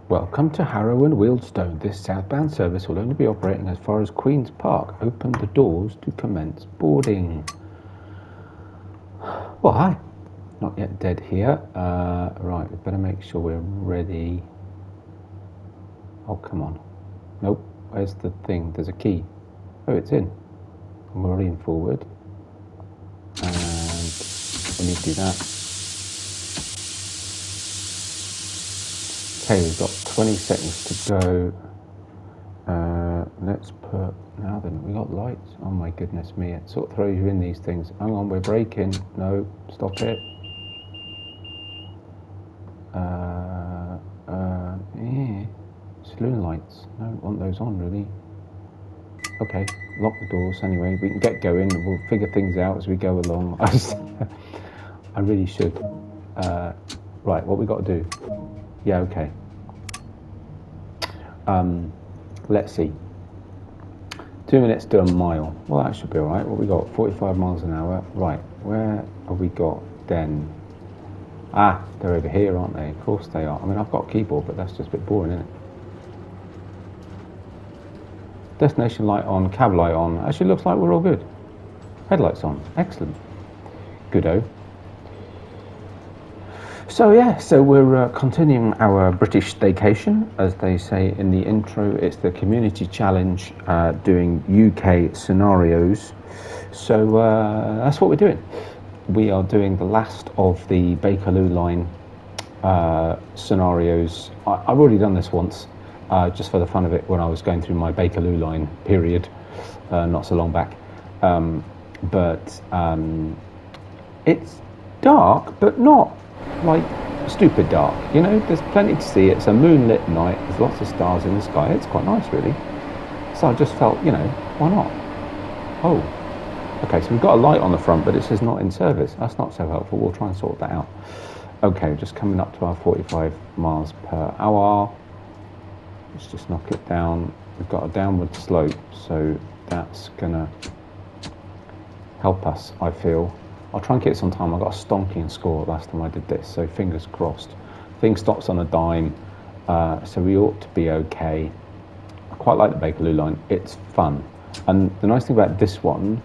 Welcome to Harrow and Wealdstone. This southbound service will only be operating as far as Queen's Park. Open the doors to commence boarding. Well, hi. Not yet dead here. Right, we better make sure we're ready. Oh, come on. Nope. Where's the thing? There's a key. Oh, it's in. And we're already in forward. And we need to do that. Okay, we've got 20 seconds to go. Let's put, now then, we got lights. Oh my goodness me, it sort of throws you in these things. Hang on, we're braking. No, stop it. Saloon lights. No, don't want those on really. Okay, lock the doors anyway. We can get going. We'll figure things out as we go along. I really should. Right, what we got to do? Yeah, okay. Let's see. 2 minutes to a mile. Well, that should be all right. What we got? 45 miles an hour. Right, where have we got then? Ah, they're over here, aren't they? Of course they are. I mean, I've got a keyboard, but that's just a bit boring, isn't it? Destination light on, cab light on. Actually, looks like we're all good. Headlights on. Excellent. Good-o. So yeah, so we're continuing our British staycation, as they say in the intro. It's the community challenge, doing UK scenarios. So that's what we're doing. We are doing the last of the Bakerloo line scenarios. I've already done this once, just for the fun of it, when I was going through my Bakerloo line period, not so long back. But it's dark, but not like stupid dark, you know. There's plenty to see. It's a moonlit night, there's lots of stars in the sky. It's quite nice really. So I just felt, you know, why not? Oh, okay, so we've got a light on the front, but it says not in service. That's not so helpful. We'll try and sort that out. Okay, we're just coming up to our 45 miles per hour. Let's just knock it down. We've got a downward slope, so that's gonna help us, I feel. I'll try and get this on time. I got a stonking score last time I did this, so fingers crossed. Thing stops on a dime, so we ought to be okay. I quite like the Bakerloo line. It's fun. And the nice thing about this one,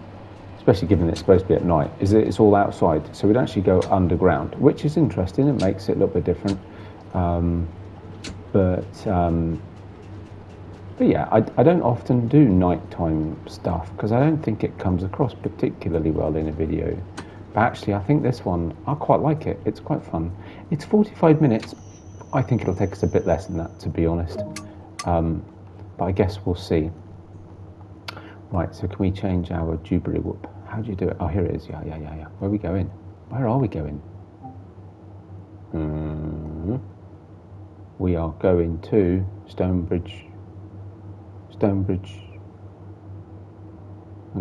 especially given it's supposed to be at night, is that it's all outside, so we don't actually go underground, which is interesting. It makes it a little bit different. But yeah, I don't often do nighttime stuff because I don't think it comes across particularly well in a video. But actually, I think this one, I quite like it. It's quite fun. It's 45 minutes. I think it'll take us a bit less than that, to be honest. But I guess we'll see. Right, so can we change our Jubilee whoop? How do you do it? Oh, here it is. Yeah. Where are we going? Where are we going? We are going to Stonebridge. Hang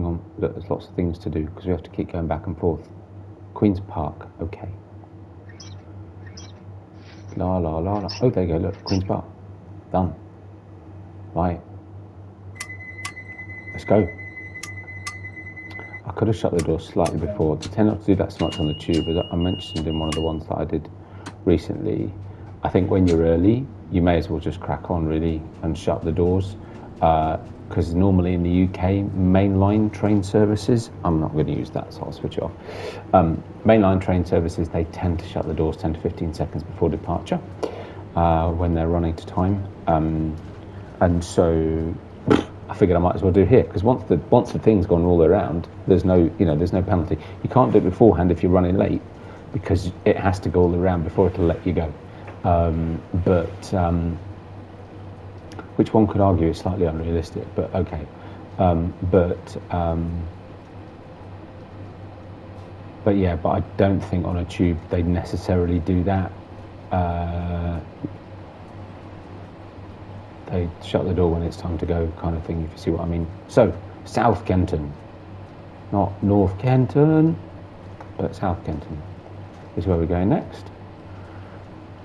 on, look, there's lots of things to do because we have to keep going back and forth. Queen's Park, okay. La. Oh, there you go, look, Queen's Park. Done. Right. Let's go. I could have shut the door slightly before. I tend not to do that so much on the tube, as I mentioned in one of the ones that I did recently. I think when you're early, you may as well just crack on really and shut the doors. Because normally in the UK, mainline train services, I'm not going to use that, so I'll switch it off. Mainline train services, they tend to shut the doors 10 to 15 seconds before departure when they're running to time. And so I figured I might as well do it here, because once the thing's gone all around, there's no penalty. You can't do it beforehand if you're running late, because it has to go all around before it'll let you go. Which one could argue is slightly unrealistic, but okay. But yeah, but I don't think on a tube they'd necessarily do that. They shut the door when it's time to go, kind of thing, if you see what I mean. So, South Kenton, not North Kenton, but South Kenton is where we're going next.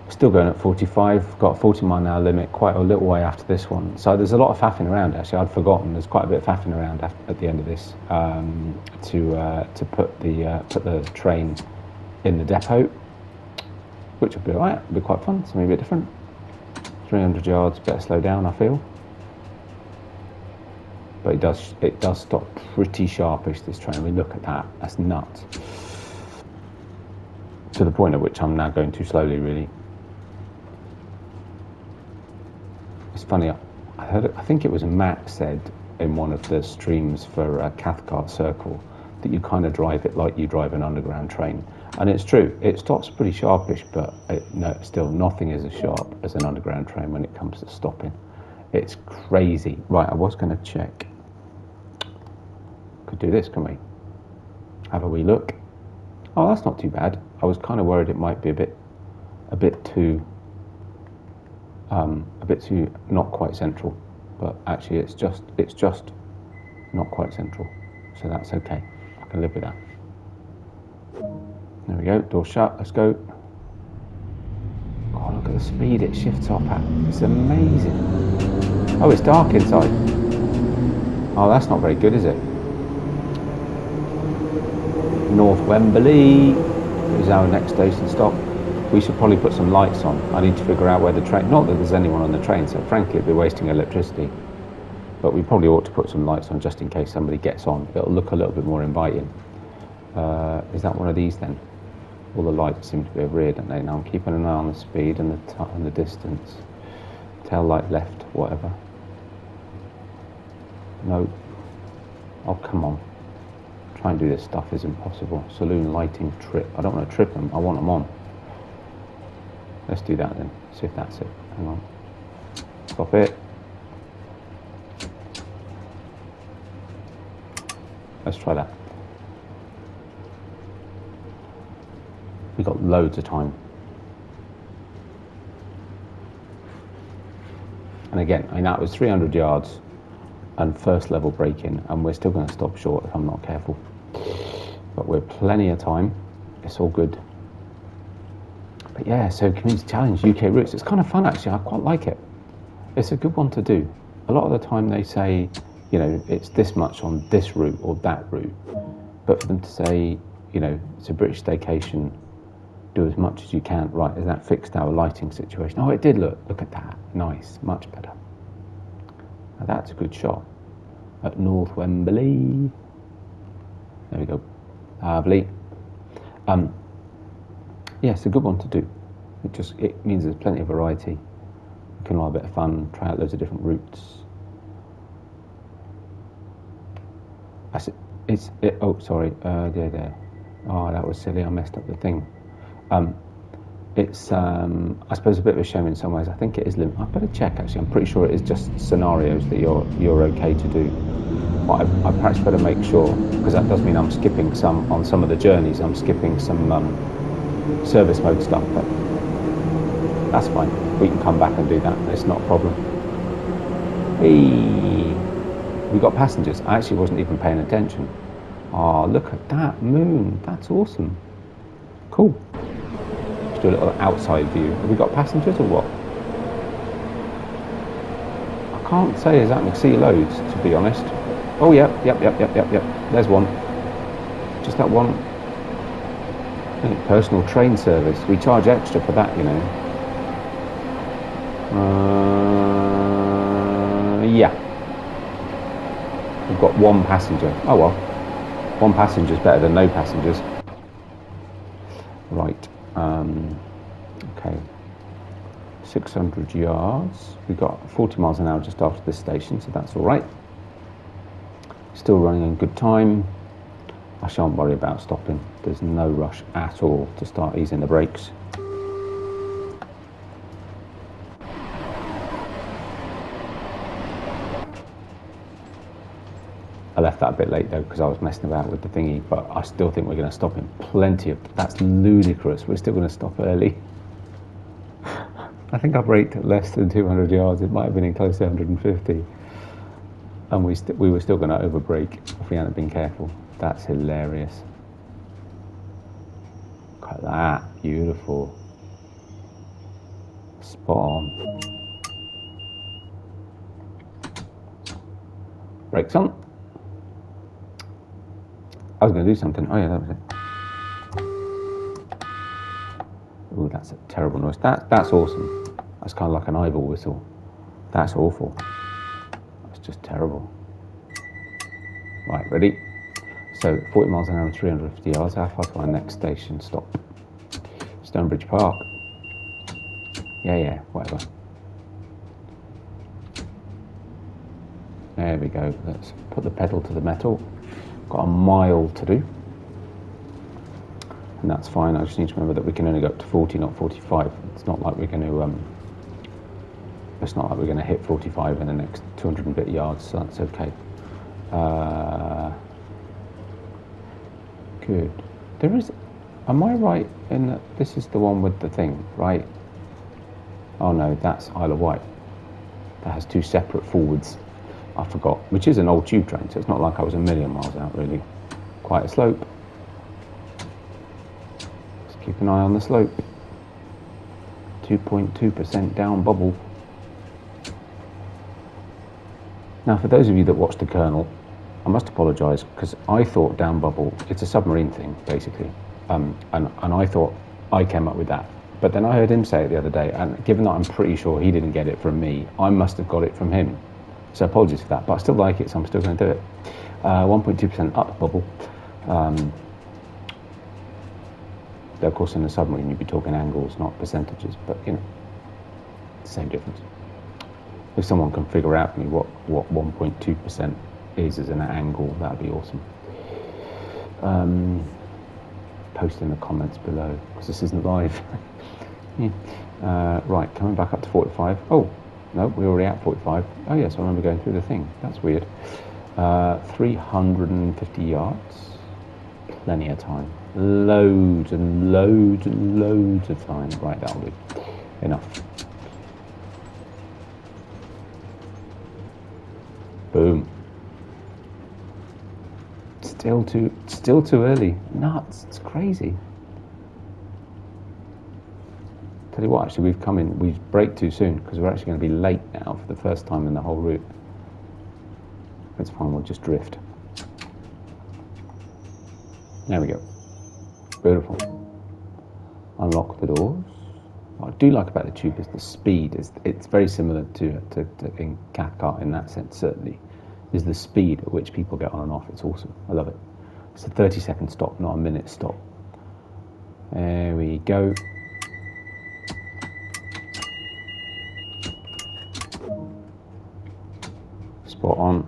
Still going at 45, got a 40-mile-an-hour limit, quite a little way after this one. So there's a lot of faffing around, actually. I'd forgotten there's quite a bit of faffing around at the end of this to put the train in the depot, which will be all right. It'll be quite fun, something a bit different. 300 yards, better slow down, I feel. But it does stop pretty sharpish, this train. I mean, look at that, that's nuts. To the point at which I'm now going too slowly, really. It's funny, I think it was Matt said in one of the streams for Cathcart Circle that you kind of drive it like you drive an underground train. And it's true, it stops pretty sharpish, but no, still nothing is as sharp as an underground train when it comes to stopping. It's crazy. Right, I was going to check. Could do this, can we? Have a wee look. Oh, that's not too bad. I was kind of worried it might be a bit too not quite central, but actually it's just not quite central, so that's okay. I can live with that. There we go. Door shut. Let's go. Oh, look at the speed it shifts up at. It's amazing. Oh, it's dark inside. Oh, that's not very good, is it? North Wembley is our next station stop. We should probably put some lights on. I need to figure out where the train, not that there's anyone on the train, so frankly it'd be wasting electricity, but we probably ought to put some lights on just in case somebody gets on. It'll look a little bit more inviting. Is that one of these then? All the lights seem to be over here, don't they? Now I'm keeping an eye on the speed and the distance. Tail light left, whatever. No. Oh, come on. Try and do this stuff is impossible. Saloon lighting trip. I don't want to trip them, I want them on. Let's do that then, see if that's it. Hang on. Stop it. Let's try that. We've got loads of time. And again, I mean, that was 300 yards and first level braking, and we're still going to stop short if I'm not careful. But we're plenty of time. It's all good. But yeah, so Community Challenge, UK routes. It's kind of fun, actually. I quite like it. It's a good one to do. A lot of the time they say, you know, it's this much on this route or that route. But for them to say, you know, it's a British staycation, do as much as you can. Right, is that fixed our lighting situation? Oh, it did look at that. Nice, much better. Now that's a good shot at North Wembley. There we go. Lovely. Yeah, it's a good one to do. It means there's plenty of variety. You can have a bit of fun, try out loads of different routes. Oh, sorry. There. Oh, that was silly. I messed up the thing. It's I suppose a bit of a shame in some ways. I think it is limited. I better check actually. I'm pretty sure it is just scenarios that you're okay to do. But I perhaps better make sure, because that does mean I'm skipping some on some of the journeys. I'm skipping some service mode stuff, but that's fine. We can come back and do that. It's not a problem. Hey, we got passengers. I actually wasn't even paying attention. Oh, look at that moon. That's awesome. Cool. Let's do a little outside view. Have we got passengers or what? I can't say exactly. See loads, to be honest. Oh, yep. There's one. Just that one. I think personal train service. We charge extra for that, you know. Yeah. We've got one passenger. Oh well. One passenger's better than no passengers. Right. Okay. 600 yards. We've got 40 miles an hour just after this station, so that's all right. Still running in good time. I shan't worry about stopping. There's no rush at all to start easing the brakes. I left that a bit late though because I was messing about with the thingy, but I still think we're going to stop in plenty of... That's ludicrous. We're still going to stop early. I think I braked at less than 200 yards. It might have been in close to 150. And we were still going to overbrake if we hadn't been careful. That's hilarious. Look at that. Beautiful. Spot on. Brakes on. I was going to do something. Oh yeah, that was it. Ooh, that's a terrible noise. That's awesome. That's kind of like an eyeball whistle. That's awful. That's just terrible. Right, ready? So 40 miles an hour and 350 yards. How far to our next station stop? Stonebridge Park. Yeah, whatever. There we go. Let's put the pedal to the metal. Got a mile to do. And that's fine. I just need to remember that we can only go up to 40, not 45. It's not like we're going to hit 45 in the next 200 and bit yards, so that's okay. Good. There is. Am I right in that this is the one with the thing, right? Oh no, that's Isle of Wight. That has two separate forwards. I forgot. Which is an old tube train, so it's not like I was a million miles out really. Quite a slope. Just keep an eye on the slope. 2.2% down bubble. Now, for those of you that watched The Colonel, I must apologise because I thought down bubble, it's a submarine thing, basically. And I thought I came up with that. But then I heard him say it the other day, and given that I'm pretty sure he didn't get it from me, I must have got it from him. So apologies for that, but I still like it, so I'm still going to do it. 1.2% up bubble. Though, of course, in a submarine, you'd be talking angles, not percentages, but, you know, same difference. If someone can figure out for me what 1.2% is as an angle, that'd be awesome. Post in the comments below, because this isn't live. Right, coming back up to 45. Oh, no, we're already at 45. Oh, yes, I remember going through the thing. That's weird. 350 yards. Plenty of time. Loads and loads and loads of time. Right, that'll do. Enough. Boom. Still too early. Nuts. It's crazy. Tell you what, actually, we brake too soon because we're actually going to be late now for the first time in the whole route. It's fine, we'll just drift. There we go. Beautiful. Unlock the doors. What I do like about the tube is the speed. It's very similar to in Cathcart in that sense, certainly. Is the speed at which people get on and off. It's awesome. I love it. It's a 30-second stop, not a minute stop. There we go. Spot on.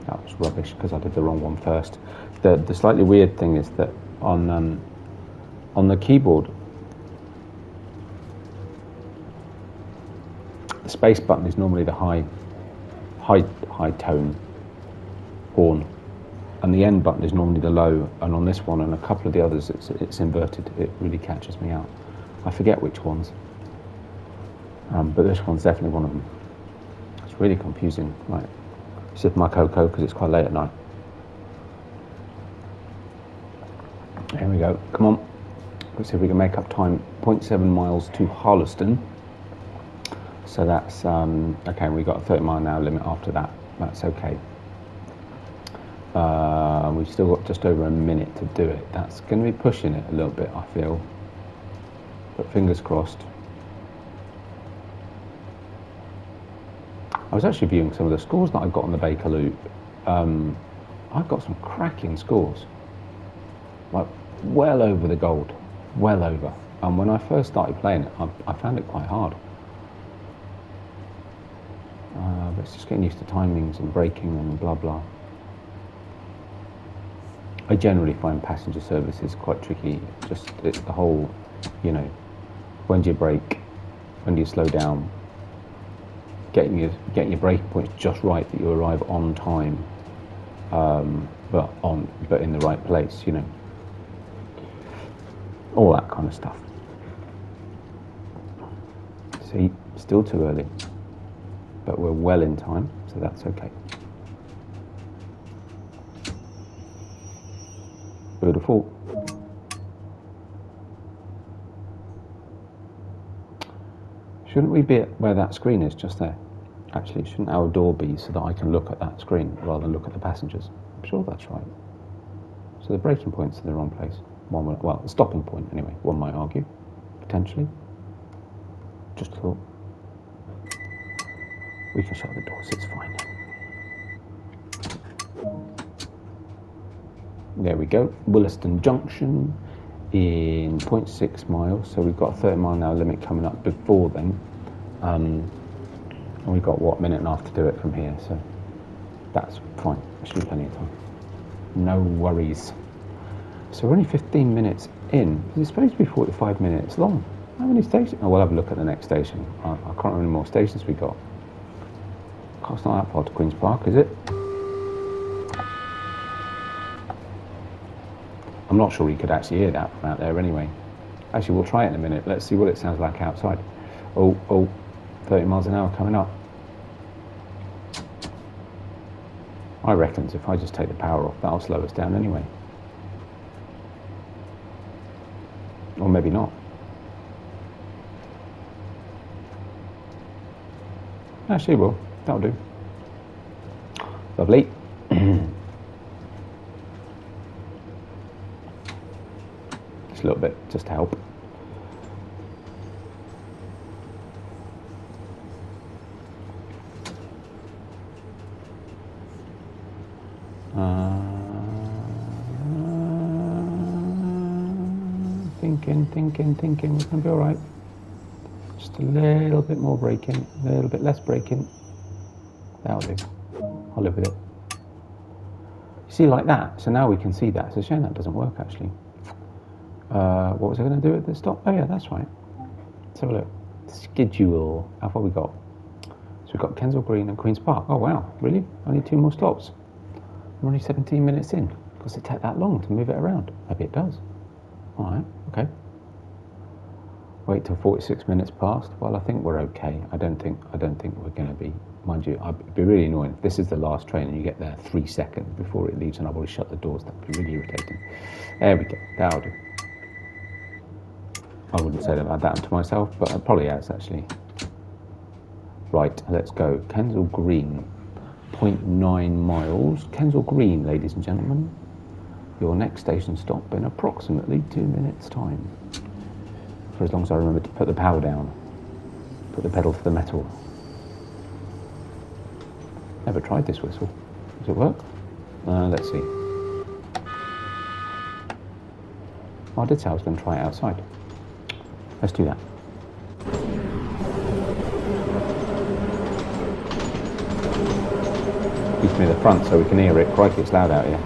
That was rubbish because I did the wrong one first. The slightly weird thing is that on the keyboard, the space button is normally the high tone horn, and the end button is normally the low. And on this one and a couple of the others, it's inverted. It really catches me out. I forget which ones, but this one's definitely one of them. It's really confusing. Right, sip my cocoa because it's quite late at night. Here we go. Come on. Let's see if we can make up time. 0.7 miles to Harleston. So that's, okay, we got a 30 mile an hour limit after that. That's okay. We've still got just over a minute to do it. That's going to be pushing it a little bit, I feel. But fingers crossed. I was actually viewing some of the scores that I got on the Bakerloo. I've got some cracking scores. Like, well over the gold. Well over. And when I first started playing it, I found it quite hard. But it's just getting used to timings and braking and blah blah. I generally find passenger services quite tricky. Just it's the whole, you know, when do you brake, when do you slow down, getting your braking points just right that you arrive on time, but in the right place, you know, all that kind of stuff. See, still too early. But we're well in time, so that's okay. Beautiful. Shouldn't we be at where that screen is just there? Actually, shouldn't our door be so that I can look at that screen rather than look at the passengers? I'm sure that's right. So the braking point's in the wrong place. Well, a stopping point anyway, one might argue, potentially. Just thought. We can shut the doors, it's fine. There we go, Williston Junction in 0.6 miles, so we've got a 30-mile-an-hour limit coming up before then. And we've got, what, a minute and a half to do it from here, so that's fine, there should be plenty of time. No worries. So we're only 15 minutes in. It's supposed to be 45 minutes long. How many stations? Oh, we'll have a look at the next station. I can't remember how many more stations we got. Oh, it's not that far to Queen's Park, is it? I'm not sure you could actually hear that from out there anyway. Actually, we'll try it in a minute. Let's see what it sounds like outside. Oh, 30 miles an hour coming up. I reckon if I just take the power off, that'll slow us down anyway. Or maybe not. Actually, it will. That'll do. Lovely. Just a little bit, just to help. Thinking. We're going to be all right. Just a little bit more braking, a little bit less braking. That'll do. I'll live with it. You see, like that. So now we can see that. It's a shame that doesn't work, actually. What was I going to do at the stop? Oh, yeah, that's right. Let's have a look. Schedule. How far we got? So we've got Kensal Green and Queen's Park. Oh, wow. Really? Only 2 more stops. We're only 17 minutes in. Does it take that long to move it around? Maybe it does. All right. Okay. Wait till 46 minutes past. Well, I think we're okay. I don't think we're going to be. Mind you, I'd be really annoying if this is the last train and you get there 3 seconds before it leaves and I've already shut the doors. That'd be really irritating. There we go. That'll do. I wouldn't say that to myself, but it probably has actually. Right, let's go. Kensal Green, 0.9 miles. Kensal Green, ladies and gentlemen. Your next station stop in approximately 2 minutes' time. For as long as I remember to put the power down. Put the pedal to the metal. Never tried this whistle. Does it work? Let's see. Oh, I did say I was going to try it outside. Let's do that. Gives me the front so we can hear it. Crikey, it's loud out here.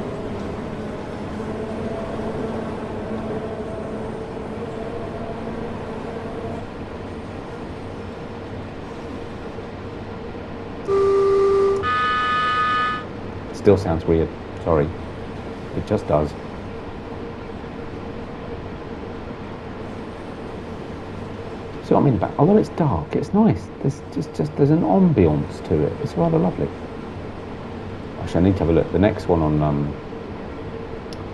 Still sounds weird, sorry. It just does. See what I mean about? Although it's dark, it's nice. There's there's an ambience to it. It's rather lovely. Actually, I need to have a look. The next one on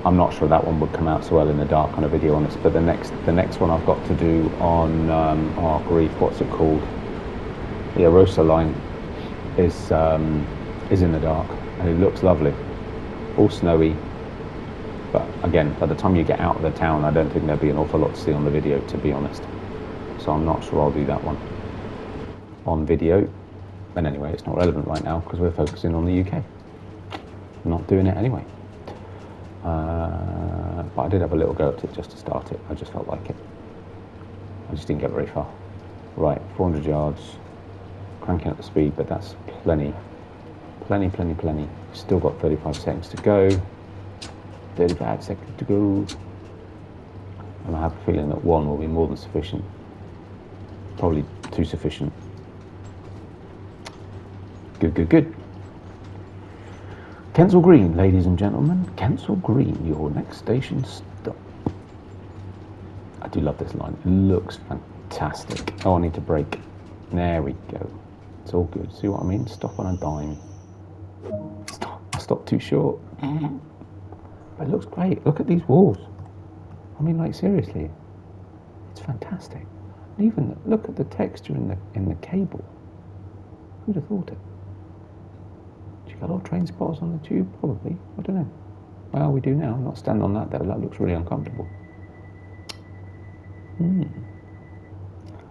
I'm not sure that one would come out so well in the dark on a video on this, but the next one I've got to do on oh grief, what's it called? The Arosa line is in the dark. And it looks lovely, all snowy, but again, by the time you get out of the town, I don't think there'll be an awful lot to see on the video, to be honest. So I'm not sure I'll do that one on video. And anyway, it's not relevant right now because we're focusing on the UK. I'm not doing it anyway. But I did have a little go at it just to start it. I just felt like it. I just didn't get very far. Right, 400 yards, cranking up the speed, but that's plenty. Plenty. Still got 35 seconds to go. 35 seconds to go. And I have a feeling that 1 will be more than sufficient. Probably 2 sufficient. Good. Kensal Green, ladies and gentlemen. Kensal Green, your next station stop. I do love this line. It looks fantastic. Oh, I need to brake. There we go. It's all good. See what I mean? Stop on a dime. I stopped too short. But it looks great. Look at these walls. I mean, like, seriously. It's fantastic. And even look at the texture in the cable. Who'd have thought it? Do you got a lot of train spotters on the tube? Probably. I don't know. Well, we do now. Not stand on that though. That looks really uncomfortable.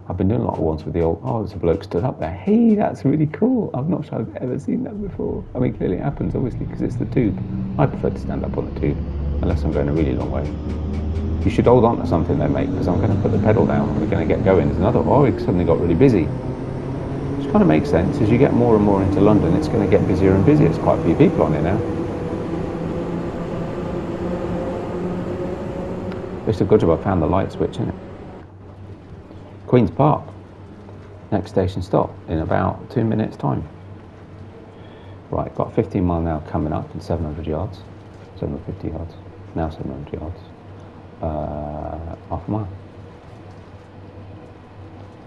I've been doing a lot of ones with the old. Oh, there's a bloke stood up there. Hey, that's really cool. I'm not sure I've ever seen that before. I mean, clearly it happens, obviously, because it's the tube. I prefer to stand up on the tube, unless I'm going a really long way. You should hold on to something though, mate, because I'm going to put the pedal down. We're going to get going. There's another. Oh, it suddenly got really busy. Which kind of makes sense. As you get more and more into London, it's going to get busier and busier. There's quite a few people on it now. It's a good job I found the light switch, isn't it? Queen's Park. Next station stop in about 2 minutes' time. Right, got 15 mile an hour coming up in 700 yards. 750 yards. Now 700 yards. Half a mile.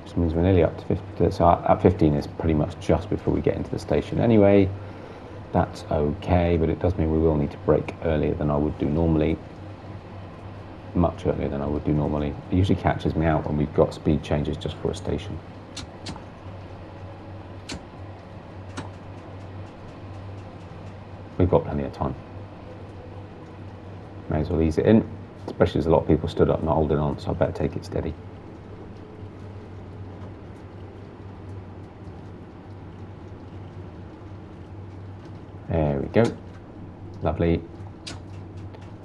Which means we're nearly up to 50. So at 15 is pretty much just before we get into the station anyway. That's okay, but it does mean we will need to brake earlier than I would do normally. Much earlier than I would do normally. It usually catches me out when we've got speed changes just for a station. We've got plenty of time. May as well ease it in, especially as a lot of people stood up not holding on, so I better take it steady. There we go. Lovely.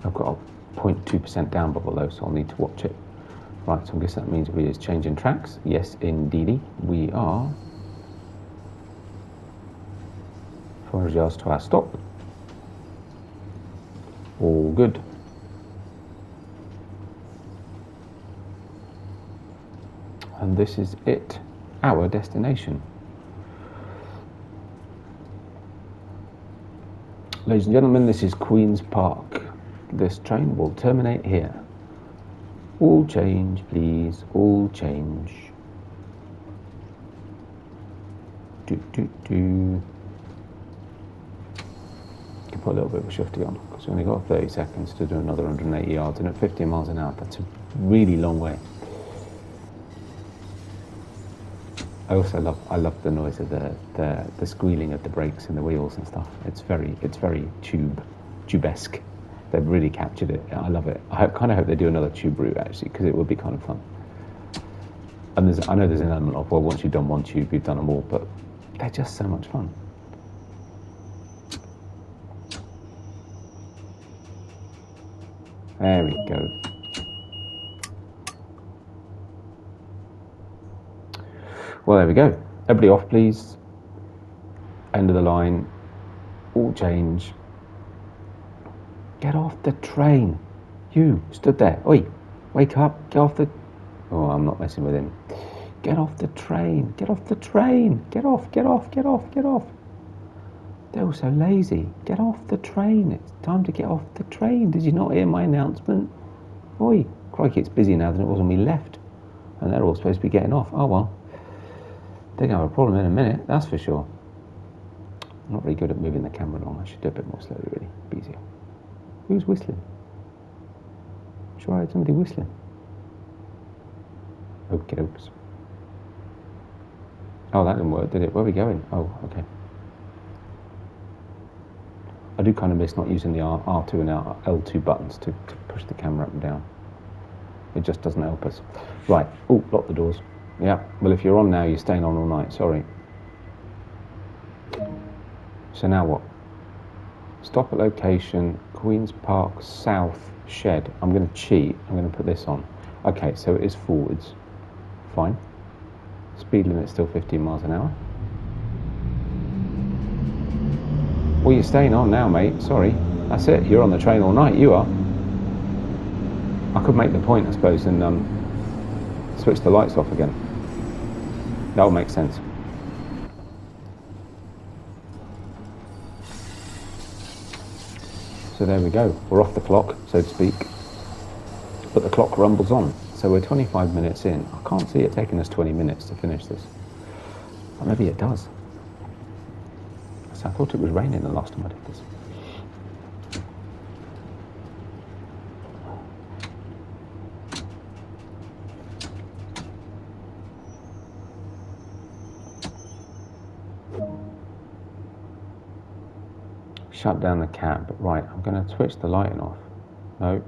I've got a 0.2% down bubble though, so I'll need to watch it. Right, so I guess that means we're changing tracks. Yes, indeedy. We are 400 yards to our stop. All good. And this is it, our destination. Ladies and gentlemen, this is Queen's Park. This train will terminate here. All change, please. All change. Do. Can put a little bit of a shifty on because we only got 30 seconds to do another 180 yards, and at 15 miles an hour, that's a really long way. I also love the noise of the squealing of the brakes and the wheels and stuff. It's very tubesque. They've really captured it. I love it. I kind of hope they do another tube route actually, because it would be kind of fun. And I know there's an element of, well, once you've done one tube, you've done them all, but they're just so much fun. There we go. Well, there we go. Everybody off, please. End of the line. All change. Get off the train. You stood there. Oi, wake up. Get off the... Oh, I'm not messing with him. Get off the train. Get off the train. Get off, get off, get off, get off. They're all so lazy. Get off the train. It's time to get off the train. Did you not hear my announcement? Oi, crikey, it's busier now than it was when we left. And they're all supposed to be getting off. Oh, well. They're going to have a problem in a minute, that's for sure. I'm not very good at moving the camera along. I should do a bit more slowly, really. Be easier. Who's whistling? Sure, I heard somebody whistling. Okie dokes. Oh, that didn't work, did it? Where are we going? Oh, okay. I do kind of miss not using the R2 and L2 buttons to push the camera up and down. It just doesn't help us. Right. Oh, lock the doors. Yeah. Well, if you're on now, you're staying on all night. Sorry. So now what? Stop at location, Queen's Park South Shed. I'm going to cheat. I'm going to put this on. Okay, so it is forwards. Fine. Speed limit still 15 miles an hour. Well, you're staying on now, mate. Sorry. That's it. You're on the train all night. You are. I could make the point, I suppose, and switch the lights off again. That will make sense. So there we go. We're off the clock, so to speak. But the clock rumbles on. So we're 25 minutes in. I can't see it taking us 20 minutes to finish this. Or maybe it does. So I thought it was raining the last time I did this. shut down the cab. Right, I'm going to switch the lighting off. No.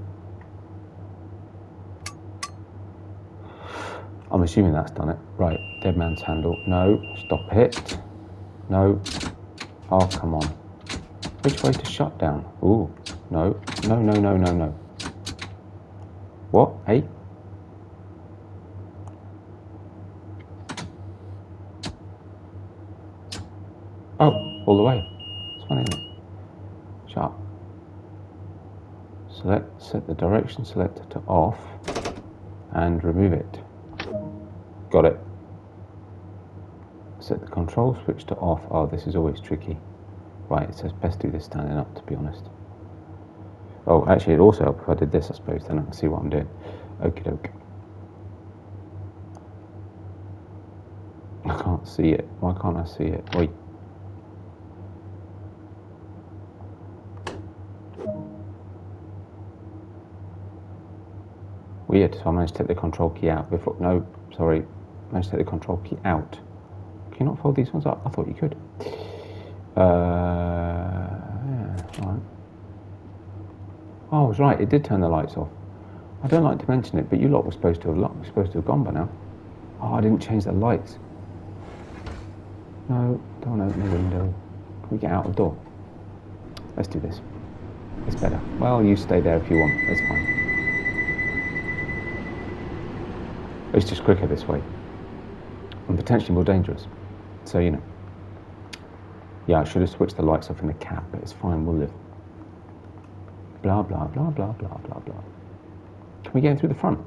I'm assuming that's done it. Right, dead man's handle. No, stop it. No. Oh, come on. Which way to shut down? Ooh, no. No, no, no, no, no. What? Hey? Oh, all the way. It's funny, isn't it? Shut up. Set the direction selector to off and remove it. Got it. Set the control switch to off. Oh, this is always tricky. Right, it says best do this standing up, to be honest. Oh, actually, it'd also help if I did this, I suppose, then I can see what I'm doing. Okie doke. I can't see it. Why can't I see it? Wait. Weird, so I managed to take the control key out before. No, sorry. Managed to take the control key out. Can you not fold these ones up? I thought you could. Yeah, alright. Oh, I was right, it did turn the lights off. I don't like to mention it, but you lot were supposed to have gone by now. Oh, I didn't change the lights. No, don't open the window. Can we get out the door? Let's do this. It's better. Well, you stay there if you want. It's fine. It's just quicker this way. And potentially more dangerous. So, you know. Yeah, I should have switched the lights off in the cab, but it's fine, we'll live. Blah, blah, blah, blah, blah, blah, blah. Can we get in through the front?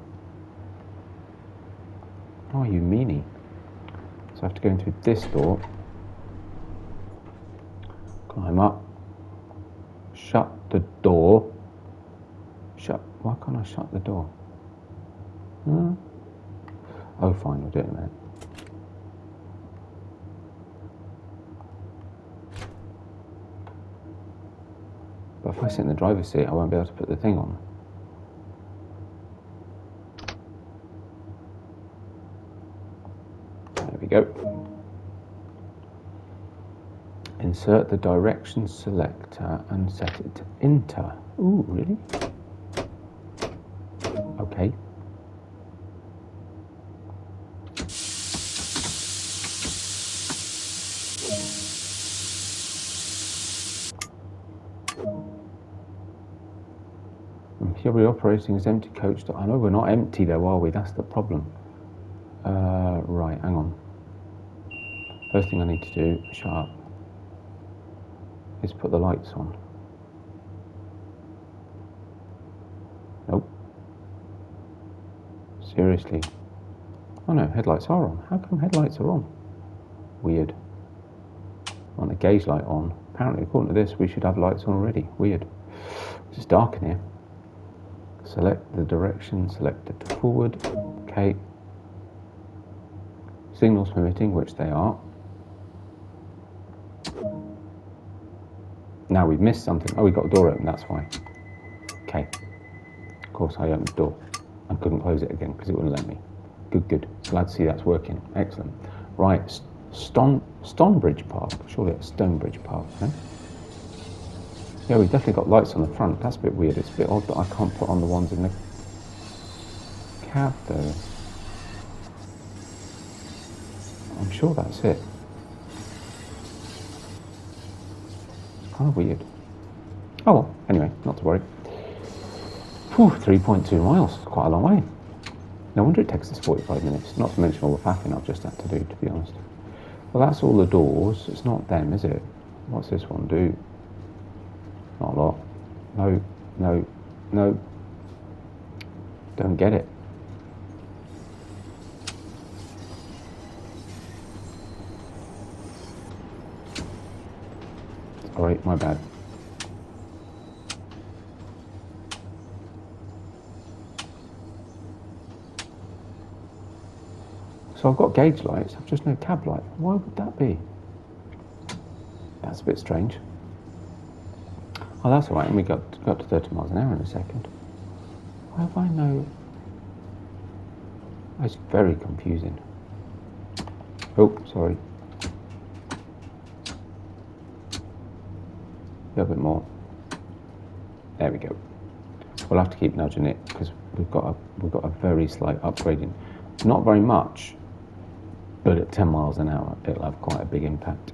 Oh, you meanie. So I have to go in through this door. Climb up. Shut the door. Why can't I shut the door? Oh, fine, we'll do it in a minute. But if I sit in the driver's seat, I won't be able to put the thing on. There we go. Insert the direction selector and set it to enter. Ooh, really? Okay. Here we're operating as empty coach. I know we're not empty though, are we? That's the problem. Right, hang on. First thing I need to do, shut up, is put the lights on. Nope. Seriously. Oh no, headlights are on. How come headlights are on? Weird. I want the gauge light on. Apparently, according to this, we should have lights on already. Weird. It's dark in here. Select the direction selector to forward. Okay. Signals permitting, which they are. Now we've missed something. Oh, we got a door open, that's why. Okay. Of course, I opened the door and couldn't close it again because it wouldn't let me. Good, good. Glad to see that's working. Excellent. Right, Stonebridge Park. Surely it's Stonebridge Park, no? Yeah, we've definitely got lights on the front. That's a bit weird. It's a bit odd that I can't put on the ones in the cab, though. I'm sure that's it. It's kind of weird. Oh well, anyway, not to worry. Whew, 3.2 miles. Quite a long way. No wonder it takes us 45 minutes. Not to mention all the faffing I've just had to do, to be honest. Well, that's all the doors. It's not them, is it? What's this one do? Not a lot. No, no, no. Don't get it. Alright, my bad. So I've got gauge lights, I've just no cab light. Why would that be? That's a bit strange. Oh, that's all right, and we got to 30 miles an hour in a second. Why have I no... It's very confusing. Oh, sorry. go a bit more. There we go. We'll have to keep nudging it because we've got a very slight upgrading. Not very much, but at 10 miles an hour, it'll have quite a big impact.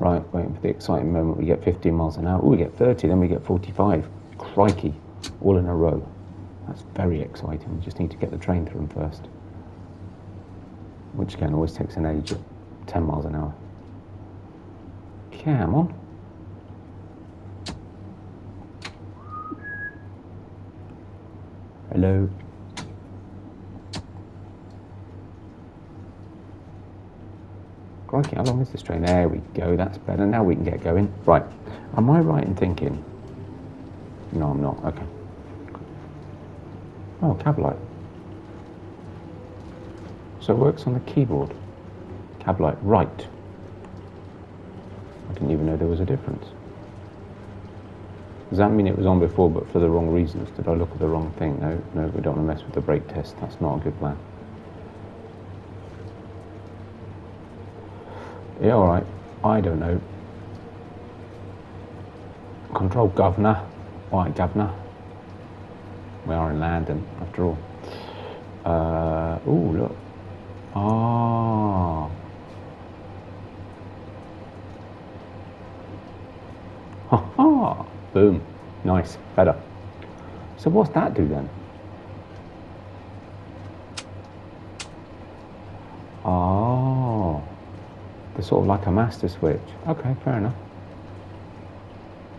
Right, waiting for the exciting moment. We get 15 miles an hour. Oh, we get 30, then we get 45. Crikey, all in a row. That's very exciting. We just need to get the train through them first. Which again always takes an age at 10 miles an hour. Come on. Hello. Crikey, how long is this train? There we go, that's better. Now we can get going. Right, am I right in thinking? No, I'm not, okay. Oh, cab light. So it works on the keyboard. Cab light, right. I didn't even know there was a difference. Does that mean it was on before but for the wrong reasons? Did I look at the wrong thing? No, we don't want to mess with the brake test. That's not a good plan. Yeah, all right. I don't know. Control governor. All right, governor. We are in London, after all. Oh, look. Ah. Ha ha. Boom. Nice. Better. So what's that do then? Oh. They're sort of like a master switch. Okay, fair enough.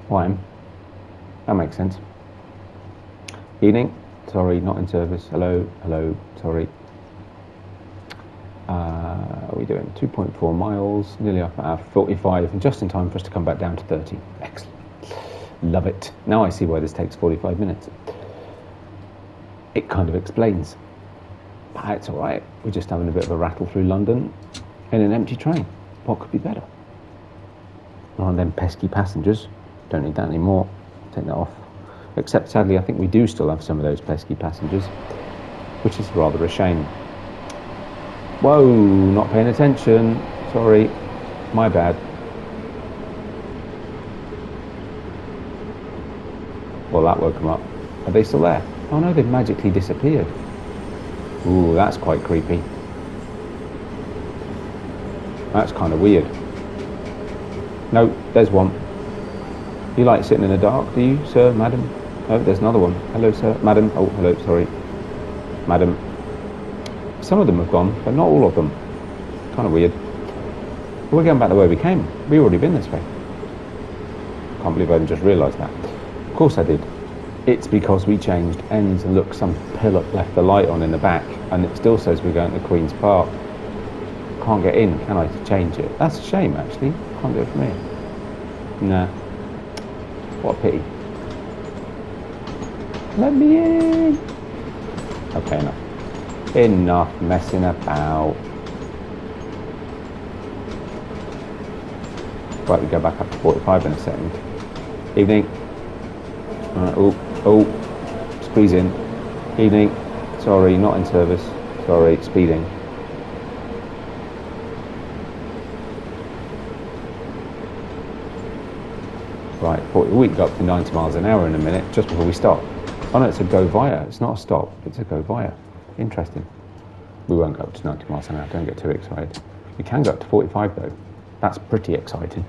Fine. That makes sense. Evening. Sorry, not in service. Hello, sorry. Are we doing 2.4 miles, nearly up at our 45, and just in time for us to come back down to 30. Excellent. Love it. Now I see why this takes 45 minutes. It kind of explains. But it's all right. We're just having a bit of a rattle through London in an empty train. What could be better? One of them pesky passengers. Don't need that anymore. Take that off. Except, sadly, I think we do still have some of those pesky passengers, which is rather a shame. Whoa, not paying attention. Sorry. My bad. Well, that woke them up. Are they still there? Oh no, they've magically disappeared. Ooh, that's quite creepy. That's kind of weird. No, there's one. You like sitting in the dark, do you, sir, madam? Oh, there's another one. Hello, sir, madam. Oh, hello, sorry. Madam. Some of them have gone, but not all of them. Kind of weird. We're going back the way we came. We've already been this way. Can't believe I didn't just realise that. Of course I did. It's because we changed ends and look, some pillar left the light on in the back and it still says we're going to Queen's Park. Can't get in, can I, to change it? That's a shame, actually. Can't do it from here. Nah. What a pity. Let me in. Okay, enough. Enough messing about. Right, we go back up to 45 in a second. Evening. Oh, squeeze in. Evening. Sorry, not in service. Sorry, speeding. Right, 40, we can go up to 90 miles an hour in a minute, just before we stop. Oh no, it's a go via. It's not a stop, it's a go via. Interesting. We won't go up to 90 miles an hour, don't get too excited. We can go up to 45 though. That's pretty exciting.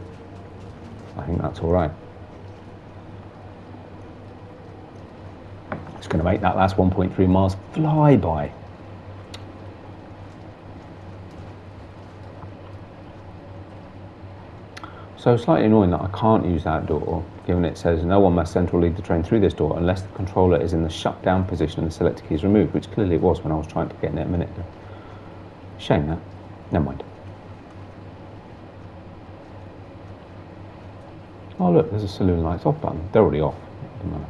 I think that's all right. It's going to make that last 1.3 miles fly by. So slightly annoying that I can't use that door, given it says no one must centrally lead the train through this door unless the controller is in the shut down position and the selector key is removed, which clearly it was when I was trying to get in it a minute ago. Shame that. Never mind. Oh look, there's a saloon lights off button. They're already off. Doesn't matter.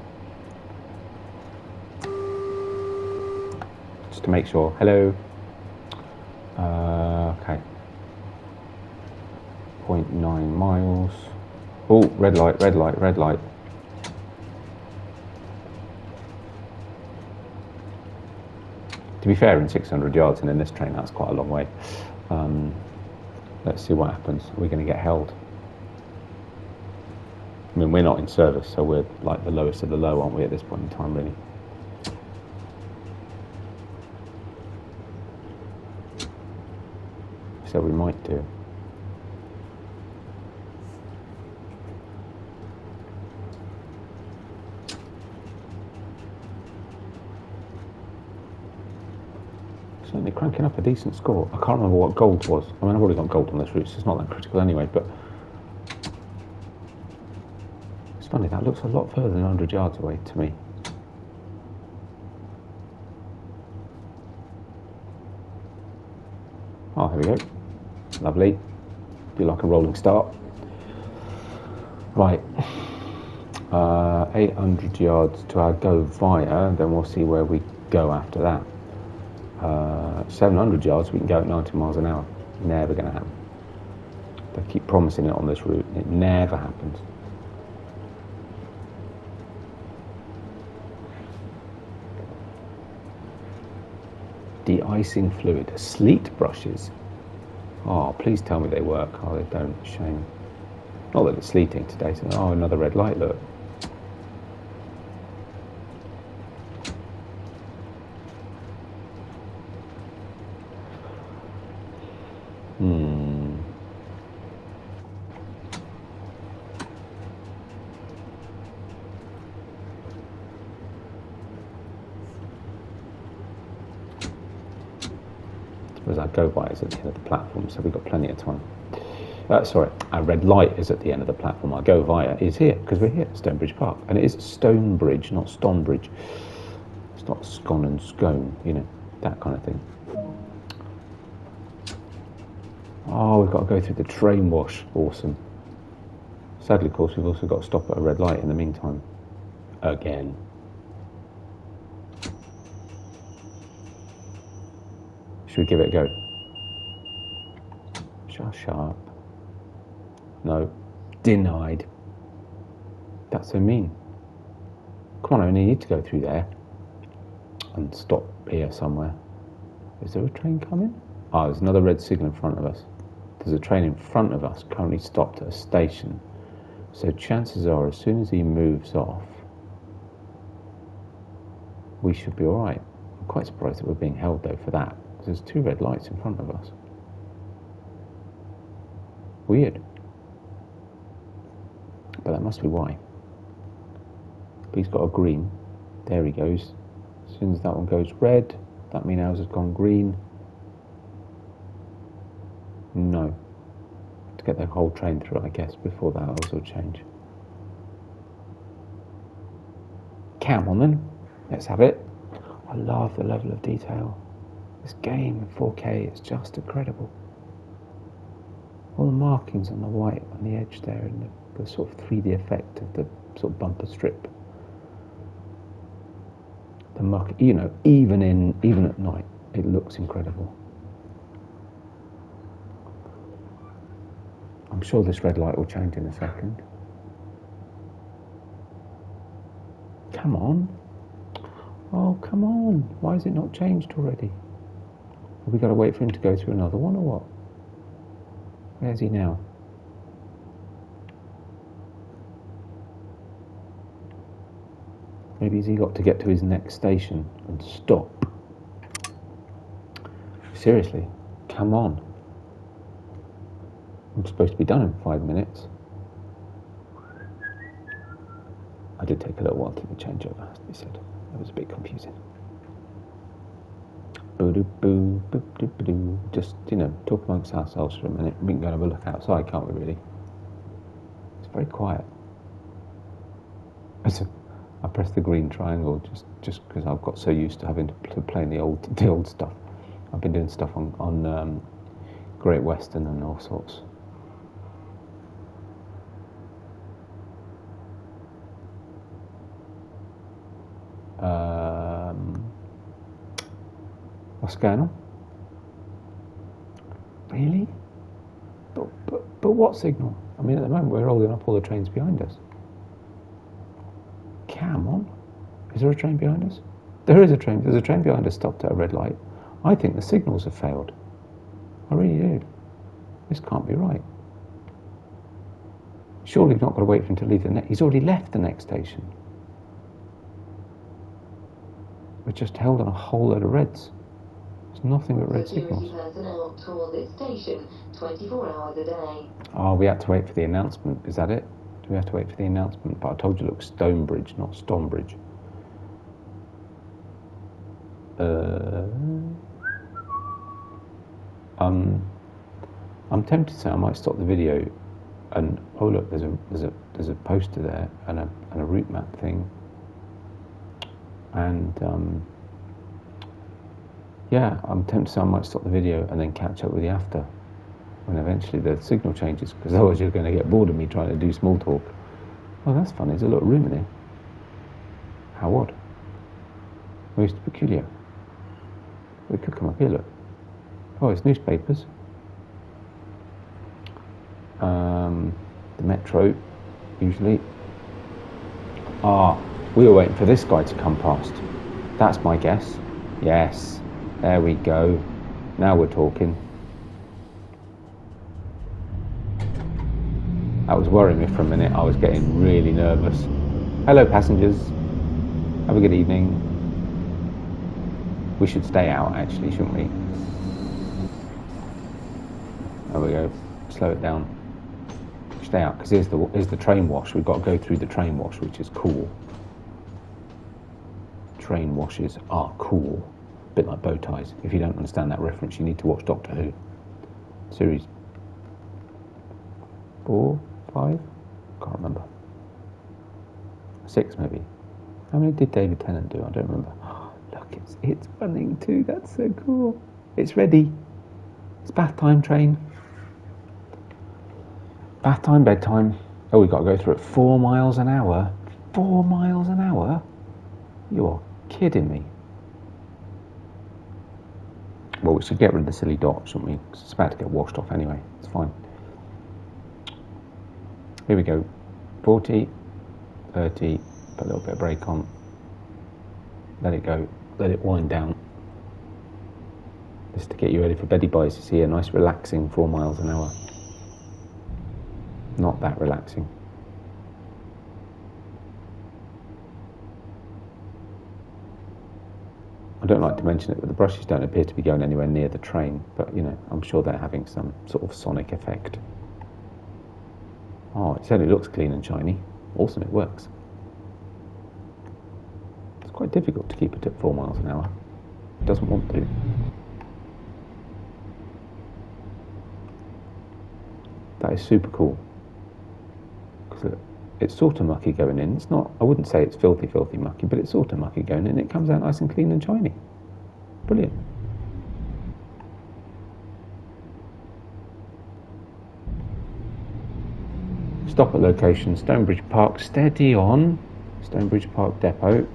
Just to make sure. Hello. Okay. 1.9 miles. Oh, red light, red light, red light. To be fair, in 600 yards and in this train, that's quite a long way. Let's see what happens. We're going to get held. I mean, we're not in service, so we're like the lowest of the low, aren't we, at this point in time, really? So we might do. Certainly cranking up a decent score. I can't remember what gold was. I mean, I've already got gold on this route, so it's not that critical anyway, but it's funny, that looks a lot further than 100 yards away to me. Oh, here we go. Lovely. Do like a rolling start. Right. 800 yards to our go via, then we'll see where we go after that. 700 yards, we can go at 90 miles an hour. Never going to happen. They keep promising it on this route. It never happens. De-icing fluid. Sleet brushes. Oh, please tell me they work. Oh, they don't. Shame. Not that it's sleeting today. So, oh, another red light, look. As I go by is at the end of the platform, so we've got plenty of time. Sorry, our red light is at the end of the platform. Our go via is here, because we're here at Stonebridge Park. And it is Stonebridge, not Stonebridge. It's not scone and scone, you know, that kind of thing. Oh, we've got to go through the train wash. Awesome. Sadly, of course, we've also got to stop at a red light in the meantime. Again. Should we give it a go? Sharp. No. Denied. That's so mean. Come on, I only need to go through there. And stop here somewhere. Is there a train coming? Oh, there's another red signal in front of us. There's a train in front of us currently stopped at a station. So chances are, as soon as he moves off, we should be alright. I'm quite surprised that we're being held though for that. There's two red lights in front of us. Weird. But that must be why. But he's got a green. There he goes. As soon as that one goes red, that means ours has gone green. No. To get the whole train through, I guess, before that ours will change. Come on then. Let's have it. I love the level of detail. This game in 4K is just incredible. All the markings on the white on the edge there and the sort of 3D effect of the sort of bumper strip. The mark, you know, even at night, it looks incredible. I'm sure this red light will change in a second. Come on. Oh, come on. Why is it not changed already? Have we got to wait for him to go through another one or what? Where's he now? Maybe has he got to get to his next station and stop? Seriously, come on. I'm supposed to be done in 5 minutes. I did take a little while to the changeover, has to be said. That was a bit confusing. Just, you know, talk amongst ourselves for a minute. We can go and have a look outside, can't we, really? It's very quiet. I pressed the green triangle just because I've got so used to having to play the old stuff. I've been doing stuff on Great Western and all sorts. What's going on? Really? But what signal? I mean, at the moment we're holding up all the trains behind us. Come on. Is there a train behind us? There is a train. There's a train behind us stopped at a red light. I think the signals have failed. I really do. This can't be right. Surely we've not got to wait for him to leave the next... He's already left the next station. We're just held on a whole load of reds. There's nothing but red signals. Personnel tour this station 24 hours a day. Oh, we had to wait for the announcement. Is that it? Do we have to wait for the announcement? But I told you, look, Stonebridge, not Stonebridge. I'm tempted to say I might stop the video and oh look, there's a poster there and a route map thing, and yeah, I'm tempted to say I might stop the video and then catch up with you after, when eventually the signal changes, because otherwise you're going to get bored of me trying to do small talk. Oh, that's funny. There's a little room in here. How odd. Most peculiar. We could come up here, look. Oh, it's newspapers. The Metro, usually. Ah, we were waiting for this guy to come past. That's my guess. Yes, there we go. Now we're talking. That was worrying me for a minute. I was getting really nervous. Hello, passengers. Have a good evening. We should stay out, actually, shouldn't we? There we go. Slow it down. Stay out, because here's the train wash. We've got to go through the train wash, which is cool. Train washes are cool. A bit like bow ties. If you don't understand that reference, you need to watch Doctor Who. Series 4, 5? Can't remember. 6, maybe. How many did David Tennant do? I don't remember. Oh, look, it's running too. That's so cool. It's ready. It's bath time, train. Bath time, bedtime. Oh, we've got to go through at 4 miles an hour. 4 miles an hour? You're kidding me. Well, we should get rid of the silly dot, shouldn't we? Because it's about to get washed off anyway. It's fine. Here we go. 40, 30, put a little bit of brake on. Let it go. Let it wind down. Just to get you ready for beddy buys. You see a nice relaxing 4 miles an hour. Not that relaxing. I don't like to mention it, but the brushes don't appear to be going anywhere near the train, but you know, I'm sure they're having some sort of sonic effect. Oh, it certainly looks clean and shiny. Awesome, it works. It's quite difficult to keep it at 4 miles an hour. It doesn't want to. That is super cool. Because it's sort of mucky going in. It's not, I wouldn't say it's filthy mucky, but it's sort of mucky going in. It comes out nice and clean and shiny. Brilliant. Stop at location, Stonebridge Park, steady on. Stonebridge Park Depot.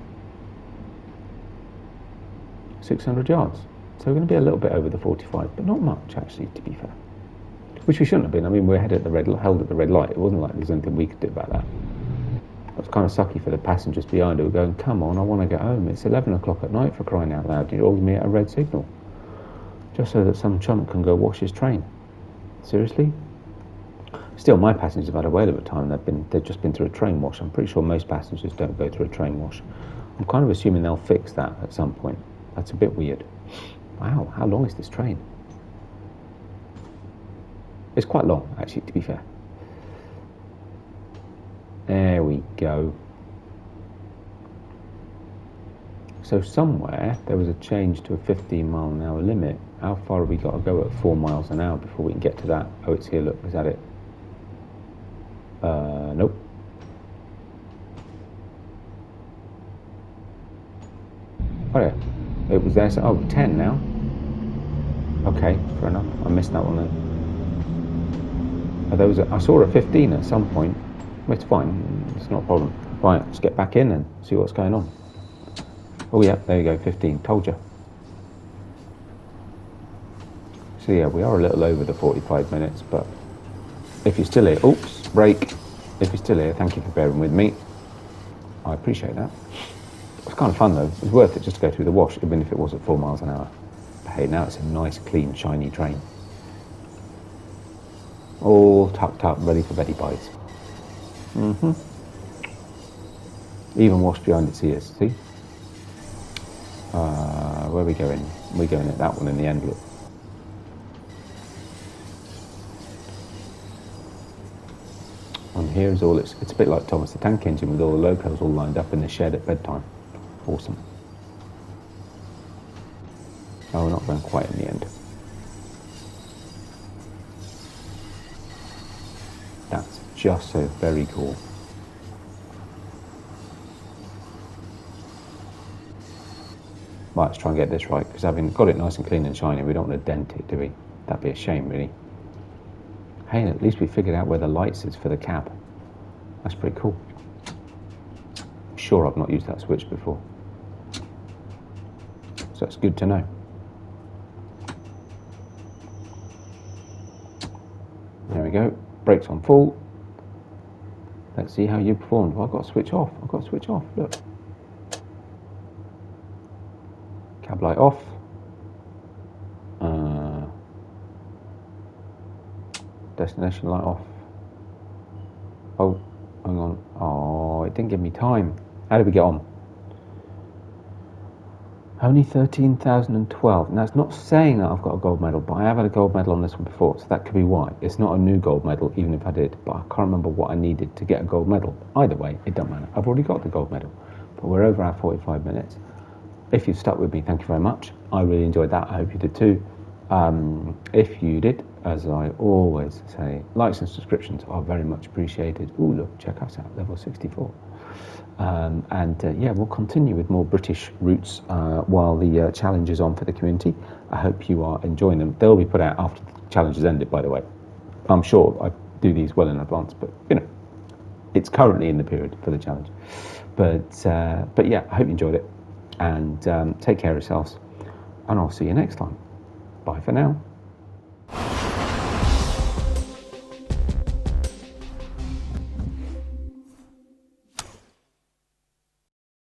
600 yards. So we're going to be a little bit over the 45, but not much actually, to be fair. Which we shouldn't have been. I mean, we're held at the red light. It wasn't like there was anything we could do about that. It was kind of sucky for the passengers behind who were going, come on, I want to get home. It's 11 o'clock at night, for crying out loud. You're holding me at a red signal. Just so that some chump can go wash his train. Seriously? Still, my passengers have had a whale of a time. They've just been through a train wash. I'm pretty sure most passengers don't go through a train wash. I'm kind of assuming they'll fix that at some point. That's a bit weird. Wow, how long is this train? It's quite long, actually, to be fair. There we go. So somewhere there was a change to a 15 mile an hour limit. How far have we got to go at 4 miles an hour before we can get to that? Oh, it's here, look, is that it? Nope. Oh yeah, it was there, so, oh, 10 now. Okay, fair enough, I missed that one then. I saw a 15 at some point. It's fine, it's not a problem. Right, let's get back in and see what's going on. Oh yeah, there you go, 15, told you. So yeah, we are a little over the 45 minutes, but If you're still here, oops, break. If you're still here, thank you for bearing with me. I appreciate that. It was kind of fun though. It was worth it just to go through the wash, even if it was at 4 miles an hour. But hey, now it's a nice, clean, shiny train. All tucked up, ready for Betty Bites. Even washed behind its ears, see? Where are we going? We're going at that one in the end, look. And here's all it's a bit like Thomas the Tank Engine with all the locos all lined up in the shed at bedtime. Awesome. Oh, we're not going quite in the end. That's just so very cool. Right, let's try and get this right, because having got it nice and clean and shiny, we don't want to dent it, do we? That'd be a shame, really. Hey, at least we figured out where the lights is for the cab. That's pretty cool. I'm sure I've not used that switch before. So it's good to know. There we go. Brakes on full. Let's see how you performed. Well, I've got to switch off. I've got to switch off. Look. Cab light off. Destination light off. Oh, hang on. Oh, it didn't give me time. How did we get on? Only 13,012. Now, it's not saying that I've got a gold medal, but I have had a gold medal on this one before, so that could be why. It's not a new gold medal, even if I did, but I can't remember what I needed to get a gold medal. Either way, it doesn't matter. I've already got the gold medal, but we're over our 45 minutes. If you've stuck with me, thank you very much. I really enjoyed that. I hope you did too. If you did, as I always say, likes and subscriptions are very much appreciated. Ooh, look, check us out, level 64. Yeah, we'll continue with more British routes while the challenge is on for the community. I hope you are enjoying them. They'll be put out after the challenge has ended, by the way. I'm sure I do these well in advance, but you know, it's currently in the period for the challenge. But yeah, I hope you enjoyed it, and take care of yourselves, and I'll see you next time. Bye for now.